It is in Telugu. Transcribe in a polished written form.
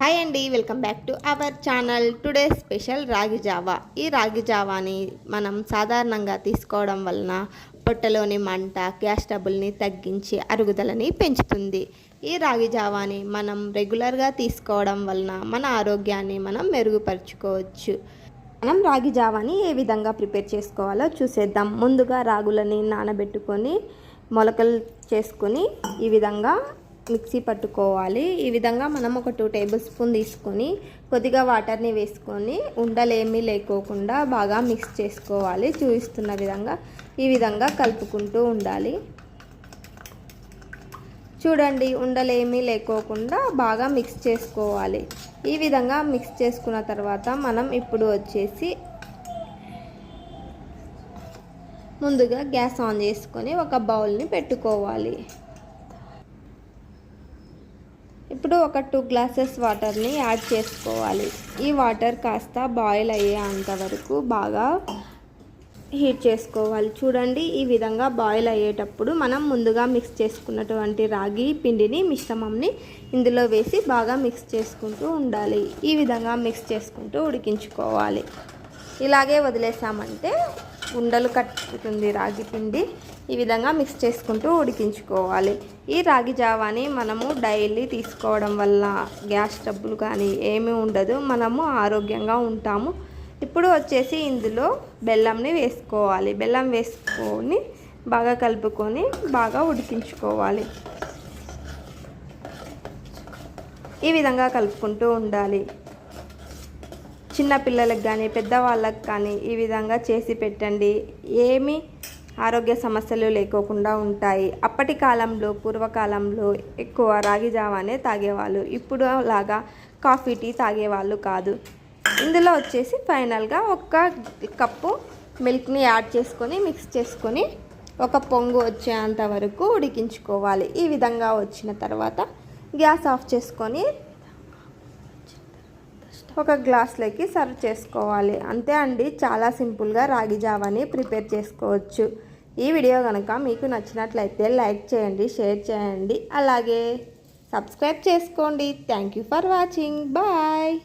హాయ్ అండి, welcome back to our channel. Today special రాగి జావా. ఈ రాగి జావాని మనం సాధారణంగా తీసుకోవడం వలన పొట్టలోని మంట, గ్యాస్ ట్రబుల్ని తగ్గించి అరుగుదలని పెంచుతుంది. ఈ రాగి జావాని మనం రెగ్యులర్గా తీసుకోవడం వలన మన ఆరోగ్యాన్ని మనం మెరుగుపరుచుకోవచ్చు. మనం రాగి జావాని ఏ విధంగా ప్రిపేర్ చేసుకోవాలో చూసేద్దాం. ముందుగా రాగులని నానబెట్టుకొని మొలకలు చేసుకొని ఈ విధంగా మిక్సీ పట్టుకోవాలి. ఈ విధంగా మనం ఒక 2 టేబుల్ స్పూన్ తీసుకొని కొద్దిగా వాటర్ని వేసుకొని ఉండలేమీ లేకోకుండా బాగా మిక్స్ చేసుకోవాలి. చూపిస్తున్న విధంగా ఈ విధంగా కలుపుకుంటూ ఉండాలి. చూడండి, ఉండలేమీ లేకోకుండా బాగా మిక్స్ చేసుకోవాలి. ఈ విధంగా మిక్స్ చేసుకున్న తర్వాత మనం ఇప్పుడు వచ్చేసి ముందుగా గ్యాస్ ఆన్ చేసుకొని ఒక బౌల్ని పెట్టుకోవాలి. ఇప్పుడు ఒక 2 గ్లాసెస్ వాటర్ని యాడ్ చేసుకోవాలి. ఈ వాటర్ కాస్త బాయిల్ అయ్యేంత వరకు బాగా హీట్ చేసుకోవాలి. చూడండి, ఈ విధంగా బాయిల్ అయ్యేటప్పుడు మనం ముందుగా మిక్స్ చేసుకున్నటువంటి రాగి పిండిని మిశ్రమంని ఇందులో వేసి బాగా మిక్స్ చేసుకుంటూ ఉండాలి. ఈ విధంగా మిక్స్ చేసుకుంటూ ఉడికించుకోవాలి. ఇలాగే వదిలేసామంటే ఉండలు కట్టుతుంది రాగి పిండి. ఈ విధంగా మిక్స్ చేసుకుంటూ ఉడికించుకోవాలి. ఈ రాగి జావాని మనము డైలీ తీసుకోవడం వల్ల గ్యాస్ ట్రబుల్ కానీ ఏమీ ఉండదు, మనము ఆరోగ్యంగా ఉంటాము. ఇప్పుడు వచ్చేసి ఇందులో బెల్లంని వేసుకోవాలి. బెల్లం వేసుకొని బాగా కలుపుకొని బాగా ఉడికించుకోవాలి. ఈ విధంగా కలుపుకుంటూ ఉండాలి. చిన్న పిల్లలకు కానీ పెద్దవాళ్ళకి కానీ ఈ విధంగా చేసి పెట్టండి. ఏమీ ఆరోగ్య సమస్యలు లేకోకుండా ఉంటాయి. అప్పటి కాలంలో, పూర్వకాలంలో ఎక్కువ రాగి జావానే తాగేవాళ్ళు. ఇప్పుడు లాగా కాఫీ, టీ తాగేవాళ్ళు కాదు. ఇందులో వచ్చేసి ఫైనల్గా 1 కప్పు మిల్క్ని యాడ్ చేసుకొని మిక్స్ చేసుకొని ఒక పొంగు వచ్చేంత వరకు ఉడికించుకోవాలి. ఈ విధంగా వచ్చిన తర్వాత గ్యాస్ ఆఫ్ చేసుకొని ఒక గ్లాస్లోకి సర్వ్ చేసుకోవాలి. అంతే అండి, చాలా సింపుల్గా రాగి జావాని ప్రిపేర్ చేసుకోవచ్చు. ఈ వీడియో కనుక మీకు నచ్చినట్లయితే లైక్ చేయండి, షేర్ చేయండి, అలాగే సబ్స్క్రైబ్ చేసుకోండి. Thank you for watching. Bye.